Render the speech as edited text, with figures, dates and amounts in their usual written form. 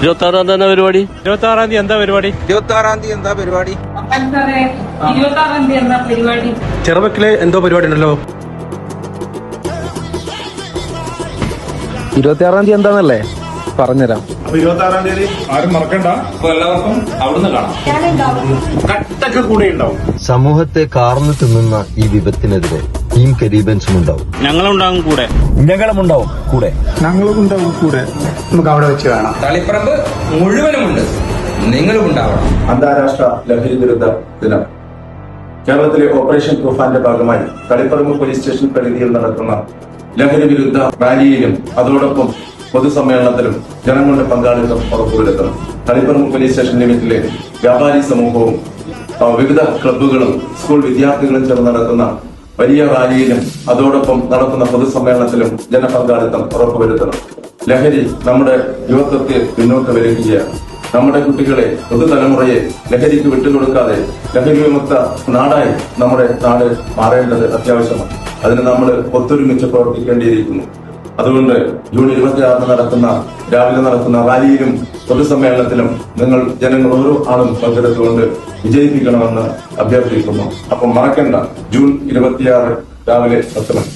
26-ാം തീയതി പരിപാടി? 26-ാം തീയതി എന്താ പരിപാടി? 26-ാം തീയതി എന്താ പരിപാടി? 26-ാം തീയതി എന്താ പരിപാടി? ചെറുവക്കിലെ എന്തോ പരിപാടി ഉണ്ടല്ലോ. 26-ാം തീയതി എന്താന്നല്ലേ പറഞ്ഞുതരാം. 26-ാം തീയതി ആരും മറക്കണ്ട. എല്ലാവർക്കും അവിടുന്ന് കാണാം. കട്ടൊക്കെ കൂടെ ഉണ്ടാവും. സമൂഹത്തെ കാർന്നു തിന്നുന്ന ഈ വിപത്തിനെതിരെ ടീം കരീബൻസും ഉണ്ടാവും. ഞങ്ങളുണ്ടാകും കൂടെ. ഞങ്ങളുമുണ്ടാവും കൂടെ. നമുക്ക് അവിടെ വെച്ച് കാണാം. തളിപ്പറമ്പ് മുഴുവനുമുണ്ട്, നിങ്ങളും ഉണ്ടാവണം. അന്താരാഷ്ട്ര ലഹരി വിരുദ്ധ ദിനം കേരളത്തിലെ ഓപ്പറേഷൻ തുഫാന്റെ ഭാഗമായി തളിപ്പറമ്പ് പോലീസ് സ്റ്റേഷൻ പരിധിയിൽ നടക്കുന്ന ലഹരി വിരുദ്ധ റാലിയിലും അതോടൊപ്പം പൊതുസമ്മേളനത്തിലും ജനങ്ങളുടെ പങ്കാളിത്തം ഉറപ്പുവരുത്തണം. തളിപ്പറമ്പ് പോലീസ് സ്റ്റേഷൻ ലിമിറ്റിലെ വ്യാപാരി സമൂഹവും വിവിധ ക്ലബ്ബുകളും സ്കൂൾ വിദ്യാർത്ഥികളും ചേർന്ന് നടക്കുന്ന വലിയ റാലിയിലും അതോടൊപ്പം നടക്കുന്ന പൊതുസമ്മേളനത്തിലും ജനപങ്കാളിത്തം ഉറപ്പുവരുത്തണം. ലഹരി നമ്മുടെ യുവത്വത്തെ പിന്നോട്ട് വലിക്കുകയാണ്. നമ്മുടെ കുട്ടികളെ, പുതുതലമുറയെ ലഹരിക്ക് വിട്ടുകൊടുക്കാതെ ലഹരി വിമുക്ത നാടായി നമ്മുടെ നാട് മാറേണ്ടത് അത്യാവശ്യമാണ്. അതിന് നമ്മൾ ഒത്തൊരുമിച്ച് പ്രവർത്തിക്കേണ്ടിയിരിക്കുന്നു. അതുകൊണ്ട് ജൂൺ 26-ന് രാവിലെ നടക്കുന്ന റാലിയിലും പൊതുസമ്മേളനത്തിലും ജനങ്ങൾ ഓരോ ആളും പങ്കെടുത്തുകൊണ്ട് വിജയിപ്പിക്കണമെന്ന് അഭ്യർത്ഥിക്കുന്നു. അപ്പം മറക്കണ്ട, ജൂൺ 26 രാവിലെ 10 മണി.